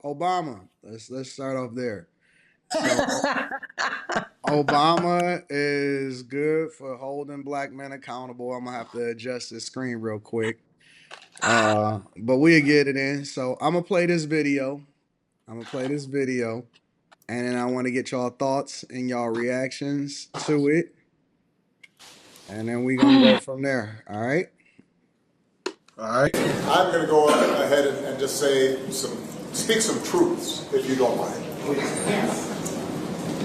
Obama. Let's start off there. So Obama is good for holding black men accountable. I'm gonna have to adjust the screen real quick. But we'll get it in. So I'm gonna play this video. I'm gonna play this video, and then I want to get y'all thoughts and y'all reactions to it, and then we gonna go from there. All right. All right. I'm going to go ahead and just speak some truths, if you don't mind.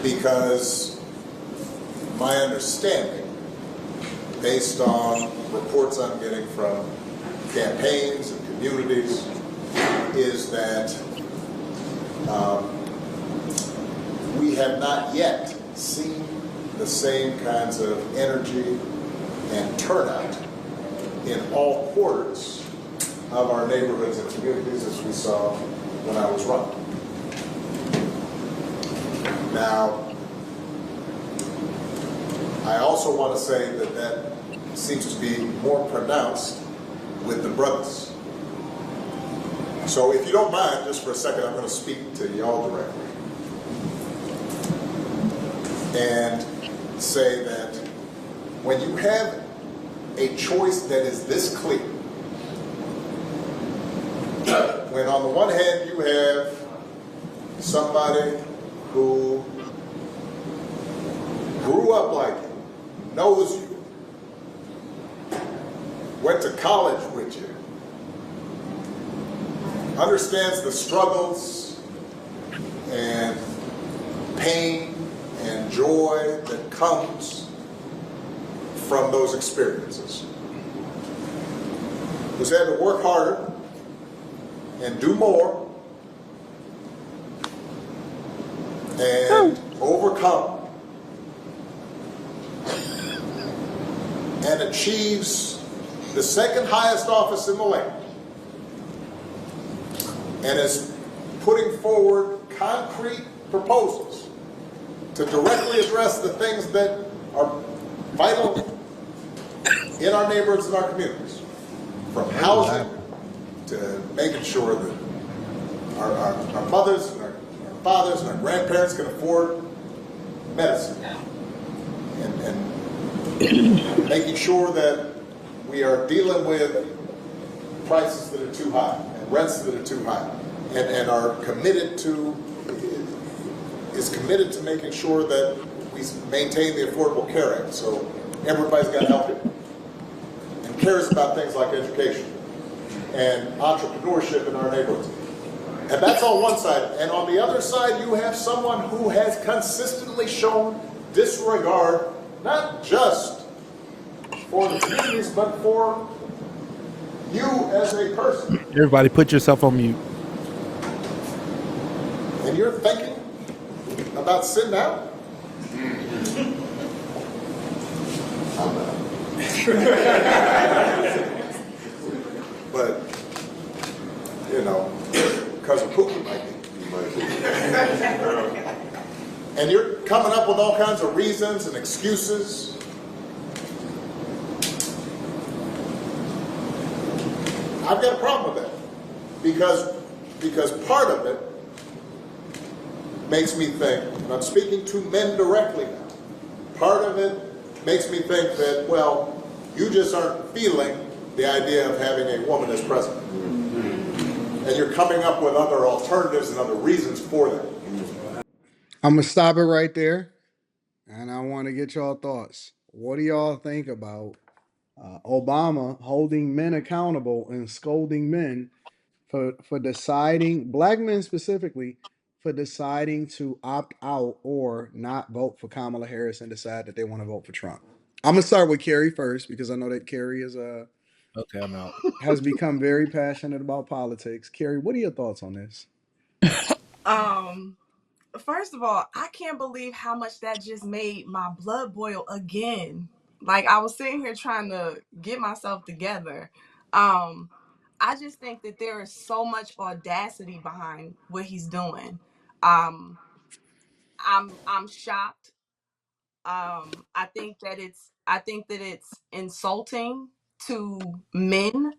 Because my understanding, based on reports I'm getting from campaigns and communities, is that we have not yet seen the same kinds of energy and turnout in all quarters of our neighborhoods and communities as we saw when I was running. Now, I also want to say that that seems to be more pronounced with the brothers. So if you don't mind, just for a second, I'm going to speak to y'all directly and say that when you have a choice that is this clear, when on the one hand you have somebody who grew up like you, knows you, went to college with you, understands the struggles and pain and joy that comes from those experiences, who's had to work harder and do more and overcome and achieves the second highest office in the land and is putting forward concrete proposals to directly address the things that are vital in our neighborhoods and our communities, from housing to making sure that our mothers and our fathers and our grandparents can afford medicine, and making sure that we are dealing with prices that are too high and rents that are too high, and are committed to making sure that we maintain the Affordable Care Act so everybody's got health care and cares about things like education and entrepreneurship in our neighborhoods. And that's on one side. And on the other side, you have someone who has consistently shown disregard, not just for the communities, but for you as a person. Everybody put yourself on mute. And you're thinking about sitting down? I'm not. But, you know, Cousin Pookie might be. And you're coming up with all kinds of reasons and excuses. I've got a problem with that. Because part of it makes me think, and I'm speaking to men directly now, part of it makes me think that, well, you just aren't feeling the idea of having a woman as president. And you're coming up with other alternatives and other reasons for that. I'm gonna stop it right there, and I want to get y'all thoughts. What do y'all think about Obama holding men accountable and scolding men for deciding, black men specifically, for deciding to opt out or not vote for Kamala Harris and decide that they want to vote for Trump? I'm gonna start with Kerry first because I know that Kerry is Okay, I'm out. has become very passionate about politics. Kerry, what are your thoughts on this? Um, First of all, I can't believe how much that just made my blood boil again. Like I was sitting here trying to get myself together. Um, I just think that there is so much audacity behind what he's doing. Um, I'm shocked. I think that it's insulting to men.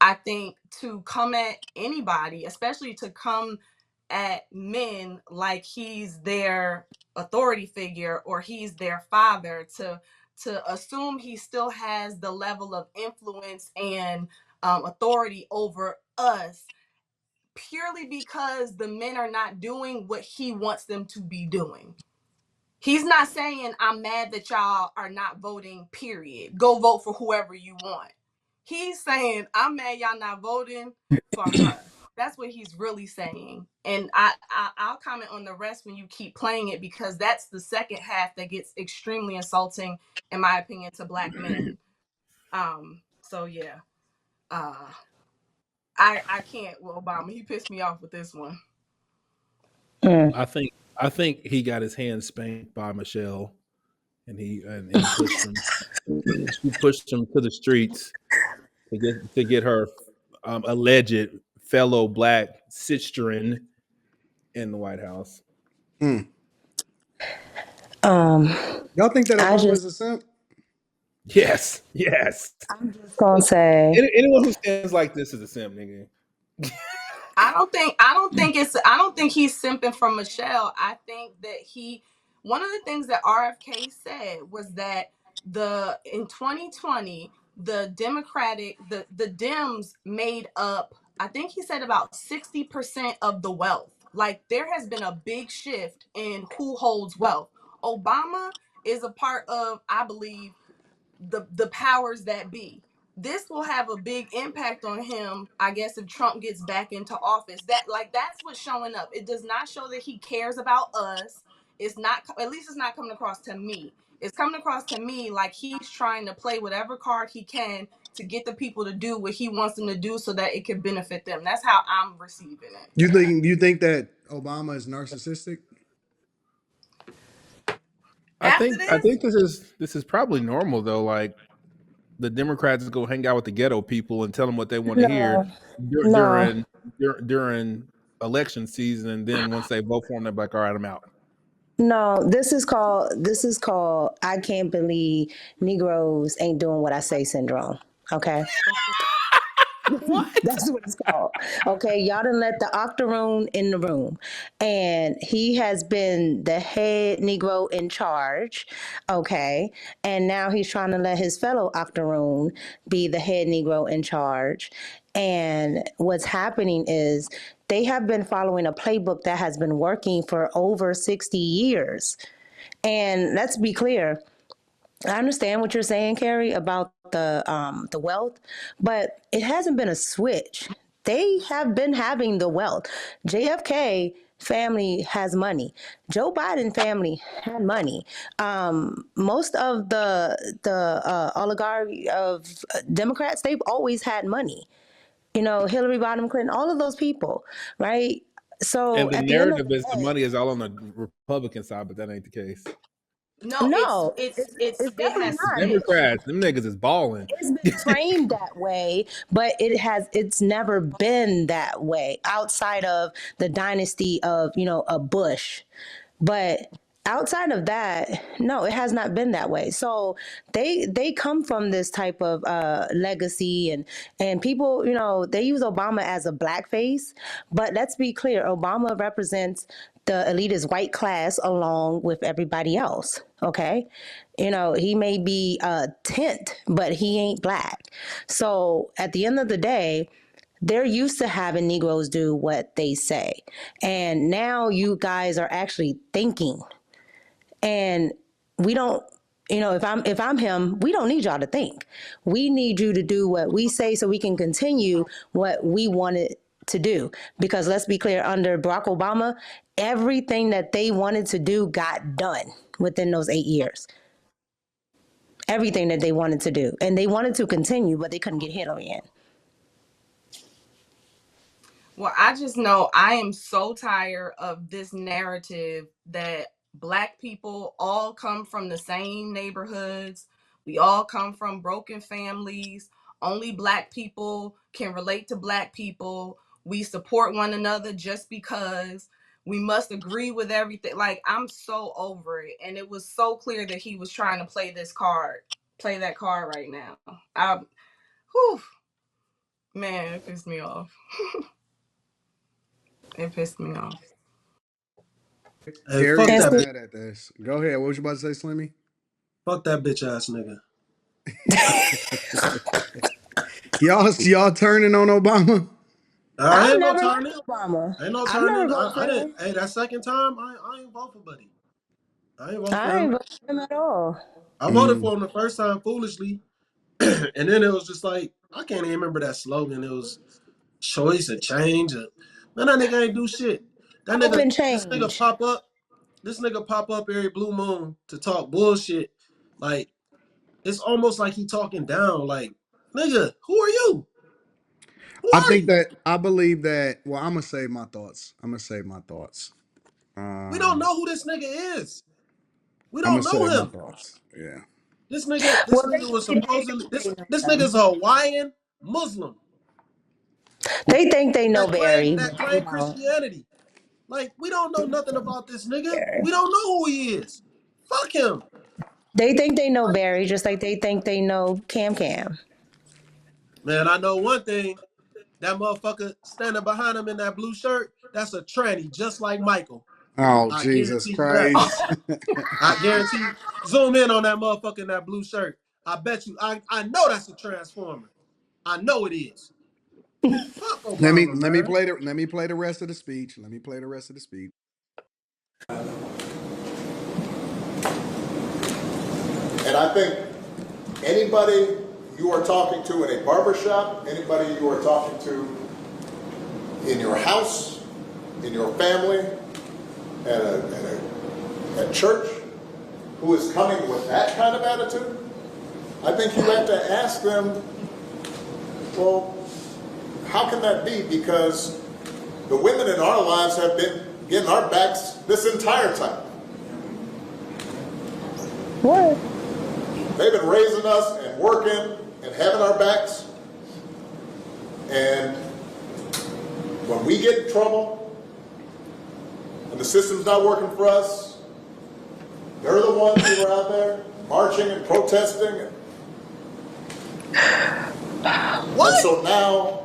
I think to come at anybody, especially to come at men like he's their authority figure or he's their father, to assume he still has the level of influence and authority over us purely because the men are not doing what he wants them to be doing. He's not saying, I'm mad that y'all are not voting, period. Go vote for whoever you want. He's saying, I'm mad y'all not voting for her. That's what he's really saying. And I'll comment on the rest when you keep playing it, because that's the second half that gets extremely insulting, in my opinion, to black men. So yeah. I can't with Obama. He pissed me off with this one. Mm. I think he got his hand spanked by Michelle, and he pushed him. She pushed him to the streets to get her alleged fellow black sister in the White House. Hmm. Um, Y'all think that I Obama just, is a simp? Yes, yes. I'm just gonna say, Anyone who stands like this is a simp, nigga. I don't think he's simping from Michelle. I think that one of the things that RFK said was that in 2020 the Dems made up, I think he said, about 60% of the wealth. Like, there has been a big shift in who holds wealth. Obama is a part of, I believe, the powers that be. This will have a big impact on him, I guess, if Trump gets back into office. That's what's showing up. It does not show that he cares about us. It's not, at least it's not coming across to me. It's coming across to me like he's trying to play whatever card he can to get the people to do what he wants them to do so that it can benefit them. That's how I'm receiving it. You think that Obama is narcissistic? After I this, think this is probably normal though. Like the Democrats go hang out with the ghetto people and tell them what they want to hear no, no, during election season, and then once they vote for them, they're like, "All right, I'm out." no. This is called I can't believe Negroes ain't doing what I say syndrome. Okay. What? That's what it's called. Okay, y'all done let the octoroon in the room, and he has been the head Negro in charge. Okay, and now he's trying to let his fellow octoroon be the head Negro in charge. And what's happening is they have been following a playbook that has been working for over 60 years. And let's be clear, I understand what you're saying, Carrie, about the wealth, but it hasn't been a switch. They have been having the wealth. JFK family has money. Joe Biden family had money. Most of the oligarchy of Democrats, they've always had money. You know, Hillary Rodham Clinton, all of those people, right? So And the at the end of narrative the is the day, money is all on the Republican side, but that ain't the case. no, no, it's it definitely has The not. switched. Democrats, them niggas is balling. It's been framed that way, but it's never been that way outside of the dynasty of, a Bush. But outside of that, no, it has not been that way. So they come from this type of legacy, and people, they use Obama as a blackface. But let's be clear, Obama represents the elitist white class along with everybody else. Okay, he may be a tint, but he ain't black. So at the end of the day, they're used to having Negroes do what they say. And now you guys are actually thinking. And we don't, if I'm him, we don't need y'all to think. We need you to do what we say so we can continue what we wanted to do. Because let's be clear, under Barack Obama, everything that they wanted to do got done within those 8 years. Everything that they wanted to do. And they wanted to continue, but they couldn't get Hillary in. Well, I just know I am so tired of this narrative that black people all come from the same neighborhoods. We all come from broken families. Only black people can relate to black people. We support one another just because. We must agree with everything. Like, I'm so over it. And it was so clear that he was trying to play that card right now. Whew, man, it pissed me off. It pissed me off. Hey, Gary fuck is that bitch. mad at this. Go ahead. What was you about to say, Slimmy? Fuck that bitch ass nigga. Y'all turning on Obama? I I've ain't no never turning. liked Obama. Ain't no I've never turning. voted I for didn't. him. Hey, that second time, I ain't vote for Buddy. I ain't vote for I ain't him. voted for him at all. I voted Mm. for him the first time foolishly, and then it was just like I can't even remember that slogan. It was choice or change. Man, that nigga ain't do shit. That Hope nigga, and this nigga change. pop up. This nigga pop up every blue moon to talk bullshit. Like it's almost like he talking down. Like nigga, who are you? Who I are think you? that I believe that. Well, I'm gonna save my thoughts. I'm gonna save my thoughts. We don't Um, know who this nigga is. We I'm gonna don't know save my him. thoughts. Yeah. This Well, nigga was they supposedly think they this know him. nigga's a Hawaiian Muslim They think they know Barry, that but they claim don't. Christianity. Like we don't know nothing about this nigga. We don't know who he is. Fuck him. They think they know Like, Barry, just like they think they know Cam Cam. man, I know one thing. That motherfucker standing behind him in that blue shirt, that's a tranny, just like Michael. Oh I Jesus guarantee you that. Christ! I guarantee you. Zoom in on that motherfucker in that blue shirt. I bet you. I know that's a transformer. I know it is. Fuck Obama, man. Let me play the rest of the speech. Let me play the rest of the speech. And I think anybody you are talking to in a barbershop, anybody you are talking to in your house, in your family, at church, who is coming with that kind of attitude, I think you have to ask them, well, how can that be? Because the women in our lives have been getting our backs this entire time. What? They've been raising us and working and having our backs. And when we get in trouble and the system's not working for us, they're the ones who are out there marching and protesting. And so now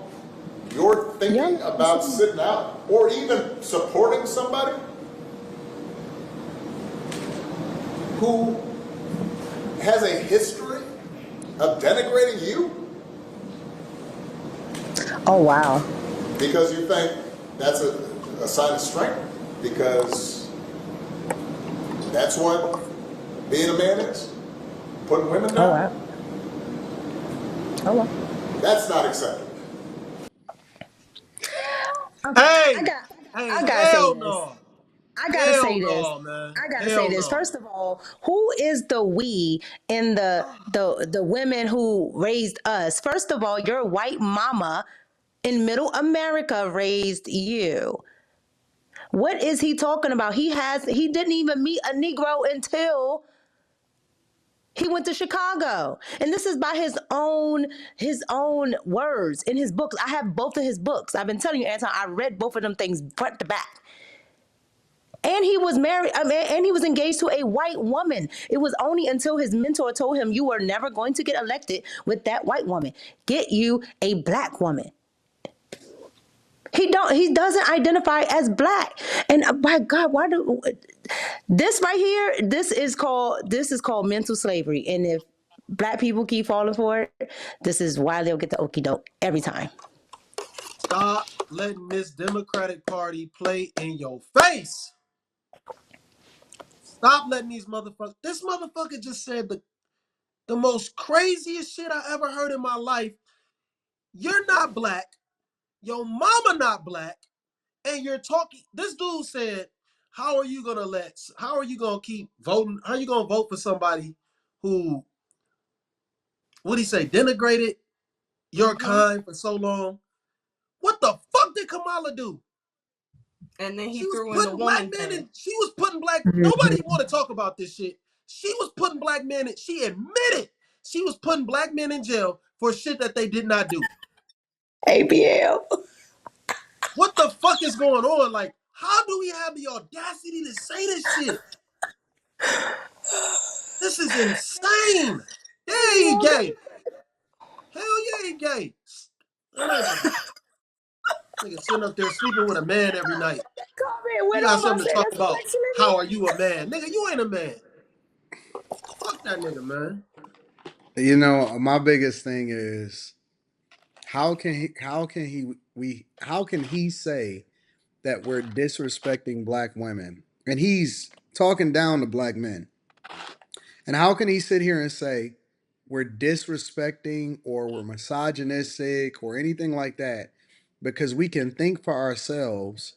you're thinking about sitting out or even supporting somebody who has a history of denigrating you Oh wow. because you think that's a sign of strength, because that's what being a man is, putting women Oh down. wow. Oh wow. That's not acceptable. Okay. I Hey, got. hey, I gotta say hell this. no. I gotta Hell say this. no, man. I gotta say Hell this. no. First of all, who is the we in the women who raised us? First of all, your white mama in middle America raised you. What is he talking about? He didn't even meet a Negro until he went to Chicago. And this is by his own words in his books. I have both of his books. I've been telling you, Anton, I read both of them things front to back. And he was married, and he was engaged to a white woman. It was only until his mentor told him, "You are never going to get elected with that white woman. Get you a black woman." He doesn't identify as black. And by God, why do this right here? This is called mental slavery. And if black people keep falling for it, this is why they'll get the okie doke every time. Stop letting this Democratic Party play in your face. Stop letting these motherfuckers. This motherfucker just said the most craziest shit I ever heard in my life. You're not black. Your mama not black. And you're talking. This dude said, how are you gonna keep voting? How are you gonna vote for somebody who, what he say, denigrated your Hmm. kind for so long? What the fuck did Kamala do? And then he She was threw in the putting black woman men thing. in, she was putting black, nobody want to talk about this shit. She was putting black men in, she admitted she was putting black men in jail for shit that they did not do. ABL. What the fuck is going on? Like, how do we have the audacity to say this shit? This is insane. Yeah, he gay. Hell yeah, he gay. And I ain't about to, nigga sitting up there sleeping with a man every night. He went got off. I something to said, talk that's a about. sexy nigga. How are you a man? Nigga, you ain't a man. Fuck that nigga, man. You know, my biggest thing is how can he say that we're disrespecting black women? And he's talking down to black men. And how can he sit here and say we're disrespecting or we're misogynistic or anything like that? Because we can think for ourselves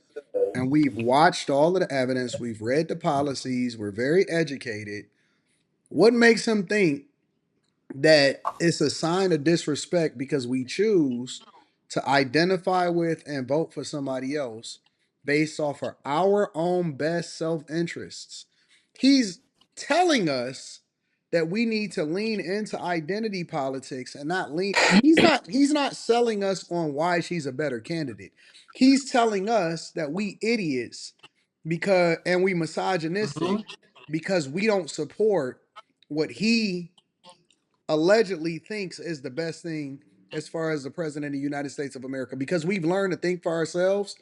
and we've watched all of the evidence, we've read the policies, we're very educated. What makes him think that it's a sign of disrespect because we choose to identify with and vote for somebody else based off of our own best self interests? He's telling us that we need to lean into identity politics and not lean. He's not selling us on why she's a better candidate. He's telling us that we idiots because and we Mm-hmm. misogynistic because we don't support what he allegedly thinks is the best thing as far as the president of the United States of America, because we've learned to think for ourselves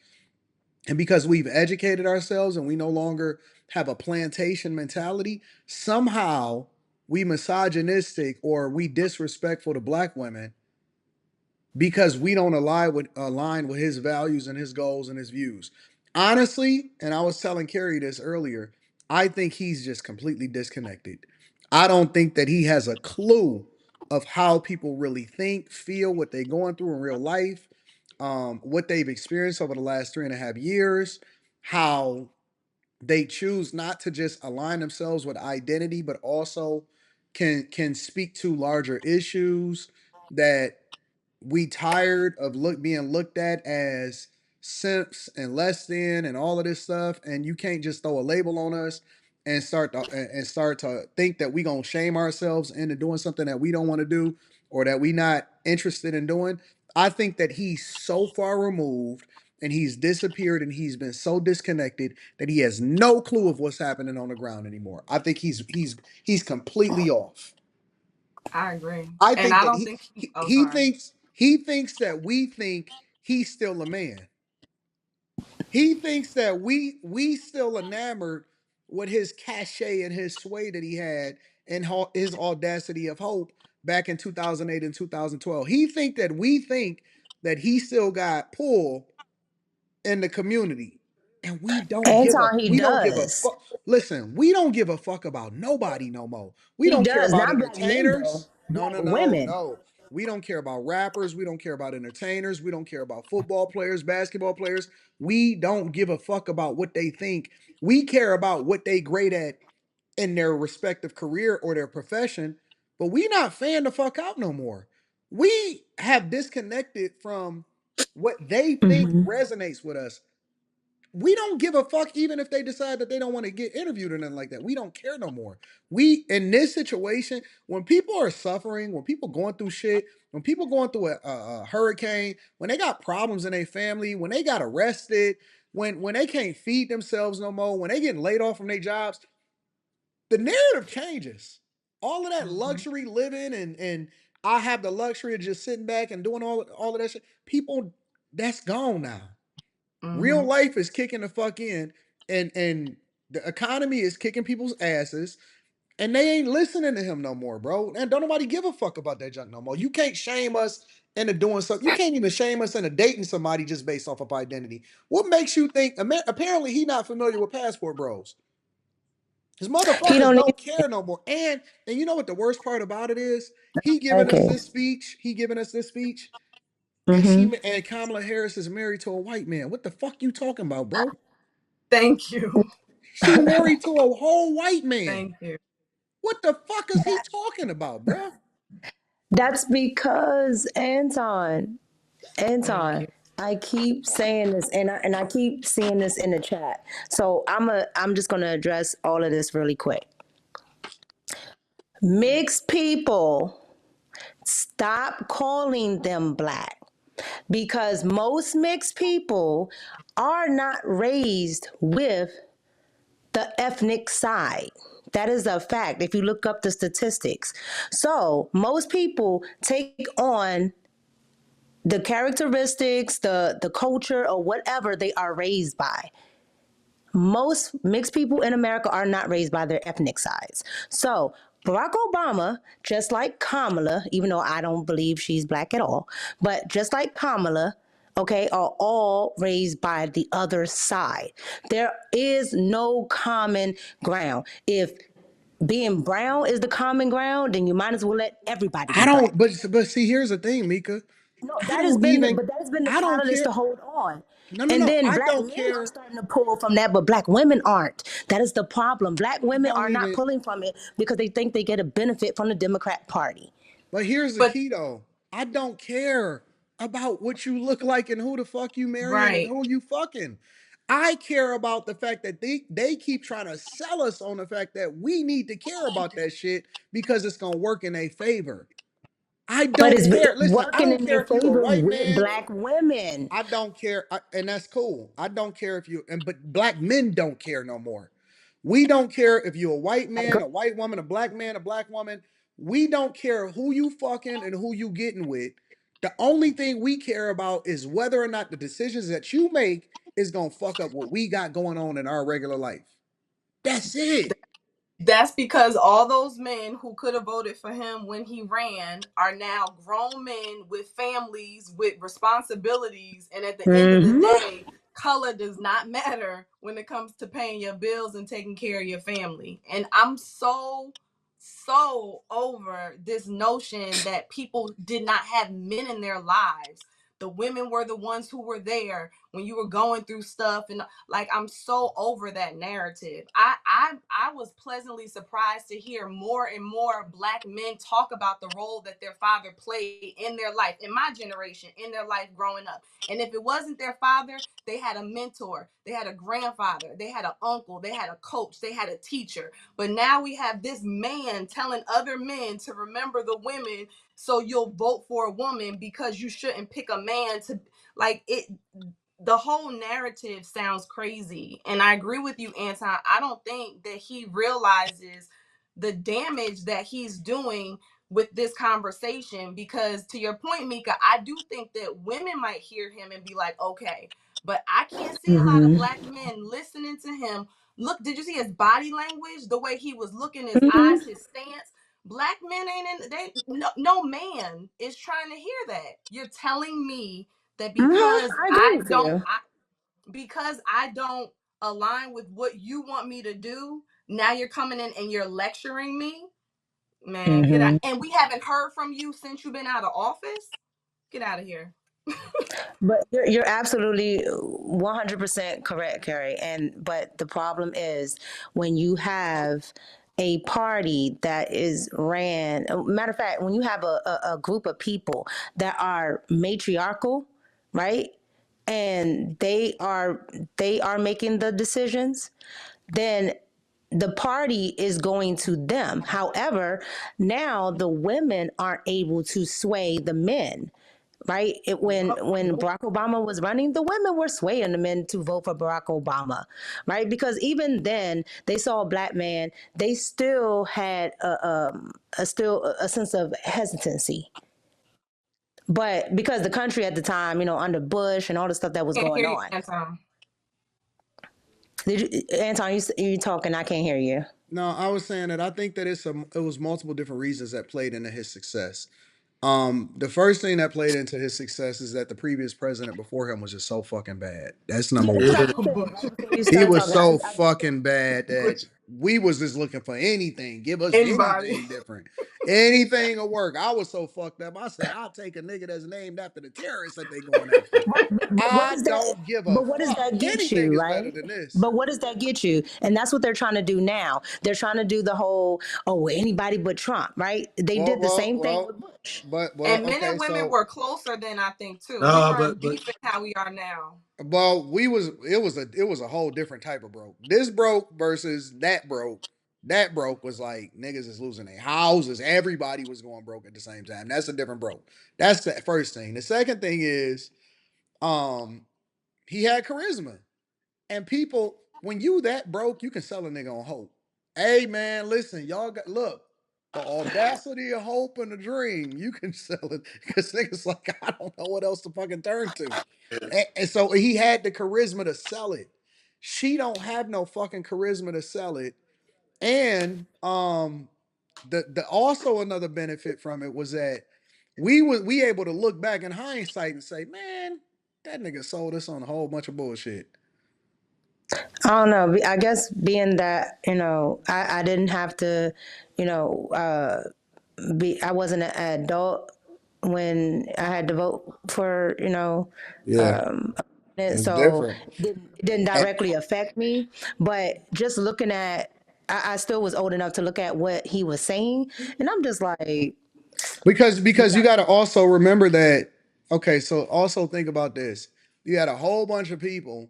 and because we've educated ourselves and we no longer have a plantation mentality. Somehow we misogynistic or we disrespectful to black women because we don't align with his values and his goals and his views. Honestly, and I was telling Carrie this earlier, I think he's just completely disconnected. I don't think that he has a clue of how people really think, feel, what they're going through in real life, what they've experienced over the last 3.5 years, how they choose not to just align themselves with identity, but also can speak to larger issues that we tired of being looked at as simps and less than and all of this stuff, and you can't just throw a label on us and start to think that we gonna shame ourselves into doing something that we don't want to do or that we not interested in doing. I think that he's so far removed and he's disappeared and he's been so disconnected that he has no clue of what's happening on the ground anymore. I think he's completely off. I agree. I And think I that don't he think he, oh he sorry. thinks he thinks that we think he's still a man. He thinks that we still enamored with his cachet and his sway that he had and his audacity of hope back in 2008 and 2012. He think that he still got pull in the community. And Anton, he we don't give a does. fuck. Listen, we don't give a fuck about nobody no more. We He don't care does. about Not black men, though. entertainers. No, Black no, no, women. no. We don't care about rappers. We don't care about entertainers. We don't care about football players, basketball players. We don't give a fuck about what they think. We care about what they great at in their respective career or their profession. But we not fan the fuck out no more. We have disconnected from what they think Hmm. resonates with us. We don't give a fuck even if they decide that they don't want to get interviewed or nothing like that. We don't care no more. We in this situation, when people are suffering, when people going through shit, when people going through a hurricane, when they got problems in their family, when they got arrested, when they can't feed themselves no more, when they getting laid off from their jobs, the narrative changes. All of that Mm-hmm. luxury living and I have the luxury of just sitting back and doing all of that shit. People, that's gone now. Real Mm-hmm. life is kicking the fuck in, and the economy is kicking people's asses, and they ain't listening to him no more, bro. And don't nobody give a fuck about that junk no more. You can't shame us into doing something. You can't even shame us into dating somebody just based off of identity. What makes you think? Apparently, he not familiar with passport bros. His He motherfuckers don't don't need. care no more. And you know what the worst part about it is? He giving us Okay. this speech. He giving us this speech, and Hmm. Kamala Harris is married to a white man. What the fuck you talking about, bro? Thank you. She married to a whole white man. Thank you. What the fuck is he talking about, bruh? That's because Anton. Thank you. Anton, I keep saying this, and I keep seeing this in the chat. So I'm just gonna address all of this really quick. Mixed people, stop calling them black because most mixed people are not raised with the ethnic side. That is a fact if you look up the statistics. So most people take on the characteristics, the culture, or whatever they are raised by. most mixed people in America are not raised by their ethnic sides. So Barack Obama, just like Kamala, even though I don't believe she's black at all, but just like Kamala, okay, are all raised by the other side. There is no common ground. If being brown is the common ground, then you might as well let everybody I be don't, black. but see, here's the thing, Mika. No, I don't even, that has been the I don't catalyst care. to hold on. No, no, And no. then I black don't men are care. starting to pull from that, but black women aren't. That is the problem. Black I women don't are not even. pulling from it because they think they get a benefit from the Democrat Party. But here's the But key though. I don't care about what you look like and who the fuck you marrying and right. who you fucking. I care about the fact that they keep trying to sell us on the fact that we need to care about that shit because it's gonna work in a favor. I But don't it's care. Listen, I working don't in their care if you're a favor white with man. black women. I don't care, and that's cool. I don't care if you and but black men don't care no more. We don't care if you're a white man, a white woman, a black man, a black woman. We don't care who you fucking and who you getting with. The only thing we care about is whether or not the decisions that you make is gonna fuck up what we got going on in our regular life. That's it. That's because all those men who could have voted for him when he ran are now grown men with families, with responsibilities. And at the end of the Mm-hmm. day, color does not matter when it comes to paying your bills and taking care of your family. And I'm so over this notion that people did not have men in their lives. The women were the ones who were there when you were going through stuff, and like, I'm so over that narrative. I was pleasantly surprised to hear more and more black men talk about the role that their father played in their life, in my generation, in their life growing up. And if it wasn't their father, they had a mentor, they had a grandfather, they had an uncle, they had a coach, they had a teacher. But now we have this man telling other men to remember the women, so you'll vote for a woman because you shouldn't pick a man to, like, it. The whole narrative sounds crazy. And I agree with you, Anton. I don't think that he realizes the damage that he's doing with this conversation, because to your point, Mika, I do think that women might hear him and be like, okay, but I can't see a lot of Mm-hmm. black men listening to him. Look, did you see his body language, the way he was looking, his eyes, Mm-hmm. his stance? Black men ain't in, they, no man is trying to hear that. You're telling me that Mm-hmm. I agree with you. because I don't align with what you want me to do, now you're coming in and you're lecturing me? Man, get out. Mm-hmm. And we haven't heard from you since you've been out of office? Get out of here. But you're absolutely 100% correct, Carrie. And but the problem is when you have a party that is ran. Matter of fact, when you have a group of people that are matriarchal, right? And they are making the decisions, then the party is going to them. However, now the women aren't able to sway the men, right? When Barack Obama was running, the women were swaying the men to vote for Barack Obama, right? Because even then, they saw a black man, they still had a sense of hesitancy. But because the country at the time, under Bush and all the stuff that was Can't going hear you, on, Anton. Anton, you talking? I can't hear you. No, I was saying that I think that it was multiple different reasons that played into his success. The first thing that played into his success is that the previous president before him was just so fucking bad. That's number Yeah, that's what I one. was Yeah. saying right before you He start was talking. so fucking bad that Which, we was just looking for anything. Give us anybody. anything different. Anything will work. I was so fucked up. I said, I'll take a nigga that's named after the terrorists that they going after. But what I does that? don't give a But what does fuck. that get Anything you, is better right? than this. But what does that get you? And that's what they're trying to do now. They're trying to do the whole, oh, well, anybody but Trump, right? They Well, did the well, same thing well, with Bush. well, And men okay, and women so were closer then, I think, too. We Nah, weren't but beefing how we are now. well, it was a whole different type of broke. This broke versus that broke. That broke was like niggas is losing their houses. Everybody was going broke at the same time. That's a different broke. That's the first thing. The second thing is, um, he had charisma. And people, when you that broke, you can sell a nigga on hope. Hey man, listen, y'all got look, the audacity of hope and a dream. You can sell it because niggas like I don't know what else to fucking turn to. And so he had the charisma to sell it. She don't have no fucking charisma to sell it. And the also another benefit from it was that we able to look back in hindsight and say, man, that nigga sold us on a whole bunch of bullshit. I don't know. I guess being that, I didn't have to, you know, I wasn't an adult when I had to vote for, Yeah, um, it's so different. it didn't And directly affect me. But just looking at, I still was old enough to look at what he was saying, and I'm just like, because you got to also remember that. Okay, so also think about this. You had a whole bunch of people.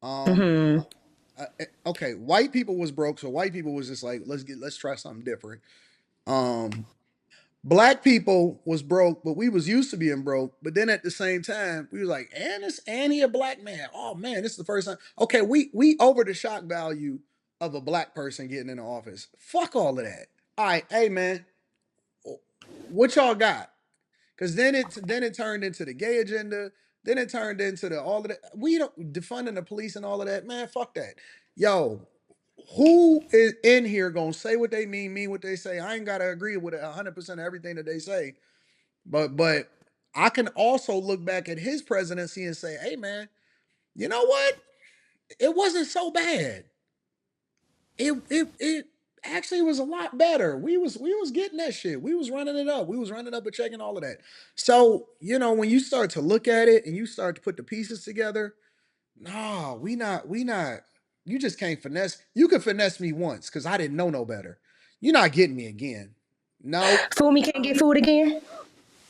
Um, mm-hmm, okay, white people was broke, so white people was just like, let's try something different. Um, Black people was broke, but we was used to being broke. But then at the same time, we was like, and he a black man. Oh man, this is the first time. Okay, we over the shock value of a black person getting in the office. Fuck all of that. All right, hey man, what y'all got? Because then it turned into the gay agenda. Then it turned into the all of that. We don't defunding the police and all of that. Man, fuck that. Yo, who is in here gonna say what they mean what they say? I ain't gotta agree with 100% of everything that they say. But I can also look back at his presidency and say, hey man, you know what? It wasn't so bad. It actually was a lot better. We was getting that shit. We was running it up. We was running up and checking all of that. So, when you start to look at it and you start to put the pieces together, nah, we not. You just can't finesse. You could finesse me once because I didn't know no better. You're not getting me again. No, fool me can't get food again.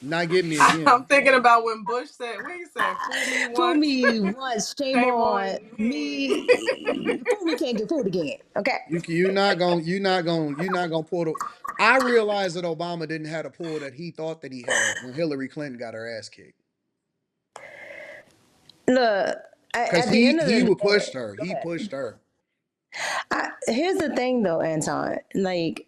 not getting me I'm again. thinking about when Bush said, what he said, fool me Fool once, me once, shame shame on on me. me. Fool me can't get food again. Okay. You're not gonna pull the. I realized that Obama didn't have the pull that he thought that he had when Hillary Clinton got her ass kicked. Look, Cause at the he end of he the would day, push her. go He ahead. pushed her. Here's the thing, though, Anton. Like,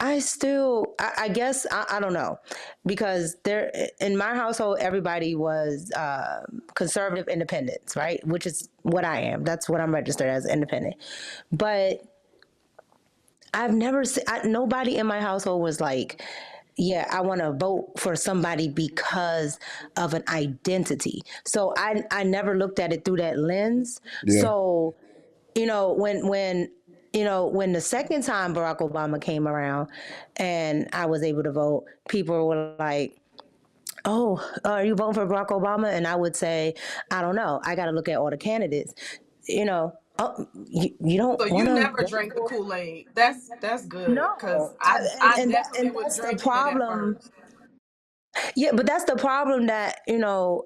I still, I guess, I don't know, because there in my household, everybody was conservative independents, right? Which is what I am. That's what I'm registered as, independent. But I've never seen nobody in my household was like, yeah, I want to vote for somebody because of an identity. So I never looked at it through that lens. Yeah. So when the second time Barack Obama came around and I was able to vote, people were like, "Oh, are you voting for Barack Obama?" And I would say, "I don't know. I got to look at all the candidates." Oh, you So don't want you to never vote drank the for? Kool-Aid. That's good. Cause No, I and definitely was that's the drinking it at problem. first. Yeah, but that's the problem that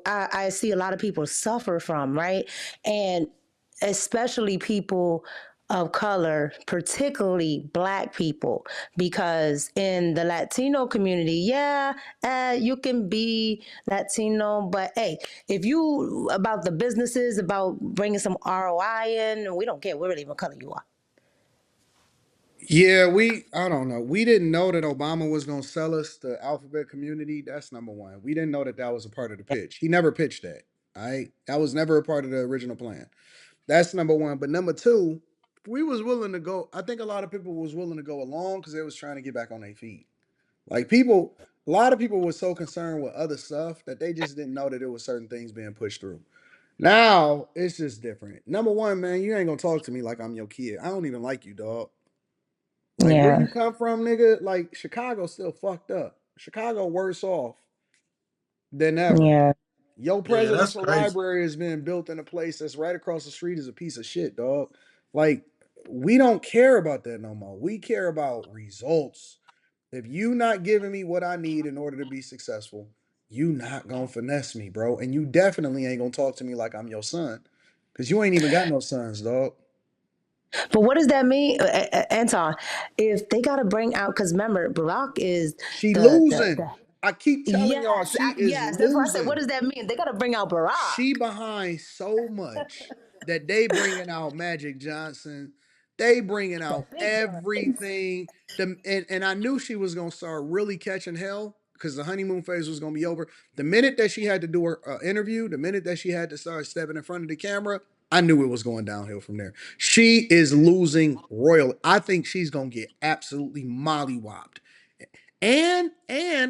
I see a lot of people suffer from, right? And especially people of color, particularly Black people, because in the Latino community, yeah, you can be Latino, but hey, if you about the businesses, about bringing some ROI in, we don't care what really what color you are. Yeah, I don't know. We didn't know that Obama was going to sell us the alphabet community. That's number one. We didn't know that that was a part of the pitch. He never pitched that. All right. That was never a part of the original plan. That's number one. But number two, we was willing to go. I think a lot of people was willing to go along because they was trying to get back on their feet. Like a lot of people were so concerned with other stuff that they just didn't know that there was certain things being pushed through. Now it's just different. Number one, man, you ain't gonna talk to me like I'm your kid. I don't even like you, dog. Like where Yeah, you come from, nigga. Like Chicago still fucked up. Chicago worse off than ever. yeah. Your Yeah, that's presidential crazy. library is being built in a place that's right across the street is a piece of shit, dog. Like we don't care about that no more. We care about results. If you not giving me what I need in order to be successful, you not gonna finesse me, bro. And you definitely ain't gonna talk to me like I'm your son. Cause you ain't even got no sons, dog. But what does that mean, Anton? If they got to bring out, because remember, Barack is She the losing. I keep telling y'all yes, she is yes. That's why I said, what losing. does that mean? They got to bring out Barack. She behind so much that they bringing out Magic Johnson. They bringing The out big guns. everything. And I knew she was gonna start really catching hell because the honeymoon phase was gonna be over. The minute that she had to do her interview, the minute that she had to start stepping in front of the camera, I knew it was going downhill from there. She is losing royal. I think she's gonna get absolutely mollywopped. And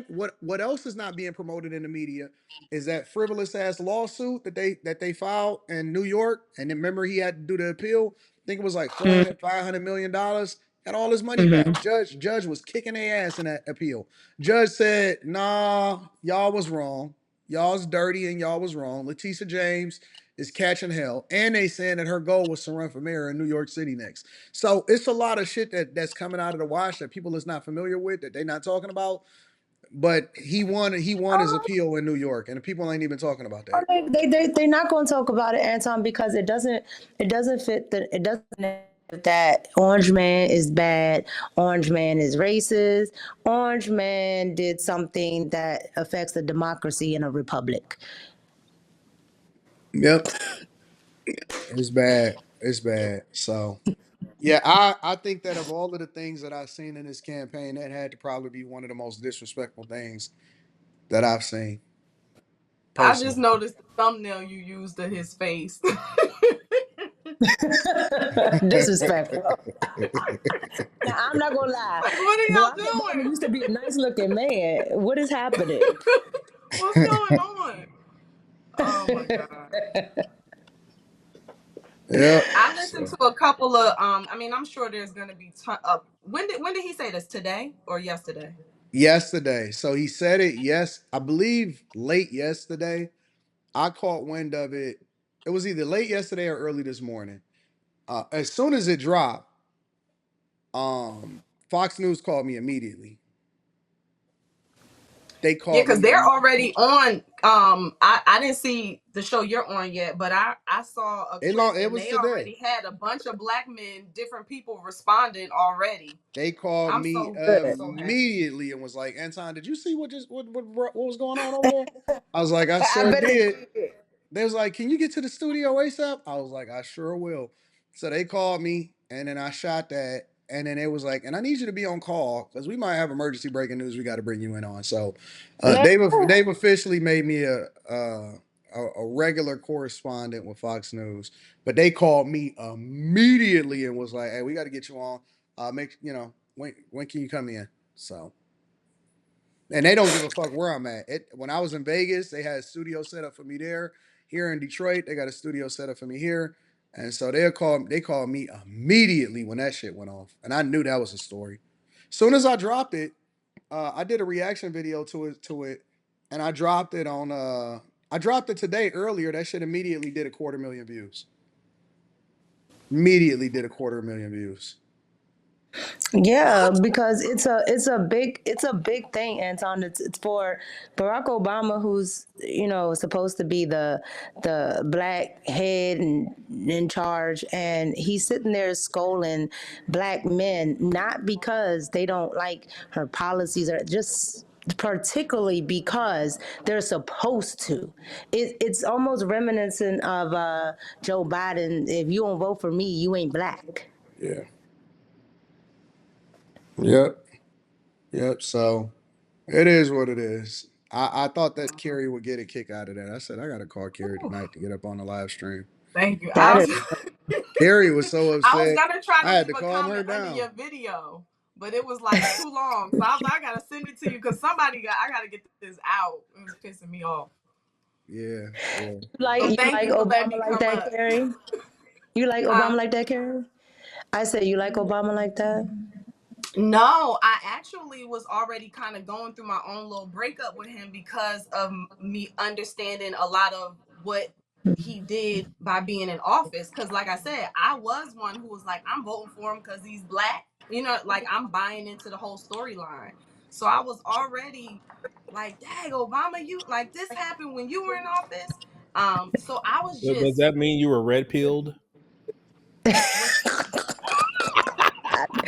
what else is not being promoted in the media is that frivolous ass lawsuit that they filed in New York. And then remember he had to do the appeal. I think it was like 400, $500 million. Got all his money Mm-hmm. back. Judge was kicking their ass in that appeal. Judge said, "Nah, y'all was wrong. Y'all's dirty and y'all was wrong. Letitia James is catching hell." And they saying that her goal was to run for mayor in New York City next. So it's a lot of shit that's coming out of the wash that people is not familiar with, that they're not talking about. But he won his appeal in New York, and the people ain't even talking about that. They're not going to talk about it, Anton, because it doesn't fit it doesn't that Orange Man is bad, Orange Man is racist, Orange Man did something that affects the democracy in a republic. Yep, it's bad. It's bad. So yeah, I think that of all of the things that I've seen in this campaign, that had to probably be one of the most disrespectful things that I've seen I just personally. noticed the thumbnail you used of his face. Disrespectful. Now I'm not gonna lie. Like, what are Barack y'all Obama doing? used to be a nice looking man. What is happening? What's going on? Oh my god. Yep. I listened So to a couple of I mean, I'm sure there's gonna be when did he say this? Today or yesterday? yesterday, so he said it. Yes, I believe late yesterday. I caught wind of it. It was either late yesterday or early this morning. As soon as it dropped, Fox News called me immediately. They Yeah, called because me. they're already on. I didn't see the show you're on yet, but I saw a clip It and was they today. already had a bunch of black men, different people responding already. They called I'm me so happy. immediately and was like, "Anton, did you see what was going on over there?" I was like, "I I sure bet did." it. They was like, "Can you get to the studio ASAP?" I was like, "I sure will." So they called me, and then I shot that, and then it was like, "And I need you to be on call because we might have emergency breaking news. We got to bring you in on." So Let's they've officially made me a regular correspondent with Fox News, but they called me immediately and was like, "Hey, we got to get you on. Make when can you come in?" So and they don't give a fuck where I'm at. When I was in Vegas, they had a studio set up for me there. Here in Detroit, they got a studio set up for me here. And so they called me immediately when that shit went off. And I knew that was a story. Soon as I dropped it, I did a reaction video to it, and I dropped it today earlier. That shit immediately did a quarter million views. Immediately did a quarter million views. Yeah, because it's a big thing, Anton. It's for Barack Obama, who's supposed to be the black head and in charge, and he's sitting there scolding black men, not because they don't like her policies, or just particularly because they're supposed to. It's almost reminiscent of Joe Biden. If you don't vote for me, you ain't black. Yeah. Yep. Yep. So it is what it is. I thought that Kerry would get a kick out of that. I said I got to call Kerry tonight to get up on the live stream. Thank you. That is Kerry was so I was upset. gonna try I to had to leave a calm her comment under down. your video, but it was like too long. So I was like, I gotta send it to you because I gotta get this out. It was pissing me off. Yeah, yeah. So you thank like you for letting Obama me like come that, up. Carrie? You like Huh? Obama like that, Carrie? I said you like Obama like that. No, I actually was already kind of going through my own little breakup with him because of me understanding a lot of what he did by being in office. Because, like I said, I was one who was like, I'm voting for him because he's black. You know, like I'm buying into the whole storyline. So I was already like, dang, Obama, you like this happened when you were in office. So I was Does just that mean you were red pilled? what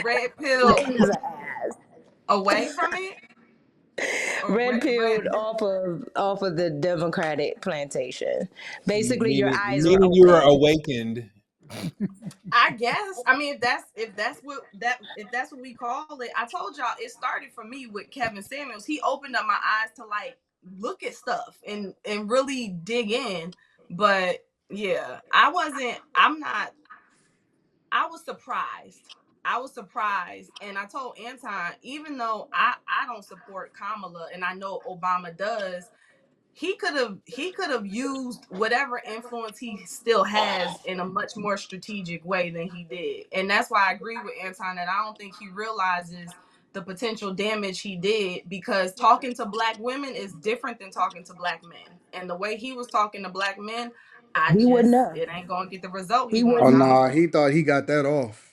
red pill His ass. away from it or Red red. pilled off of the Democratic plantation. Basically, your eyes were Meaning you were open. awakened. I guess. I mean, if that's what we call it. I told y'all it started for me with Kevin Samuels. He opened up my eyes to like look at stuff and really dig in. But Yeah, I'm not, I was surprised. I was surprised. And I told Anton, even though I don't support Kamala and I know Obama does, he could have used whatever influence he still has in a much more strategic way than he did. And that's why I agree with Anton that I don't think he realizes the potential damage he did, because talking to black women is different than talking to black men. And the way he was talking to black men, He wouldn't have. it ain't gonna get the result he He wants Oh wouldn't out have. of nah, them. he thought he got that off.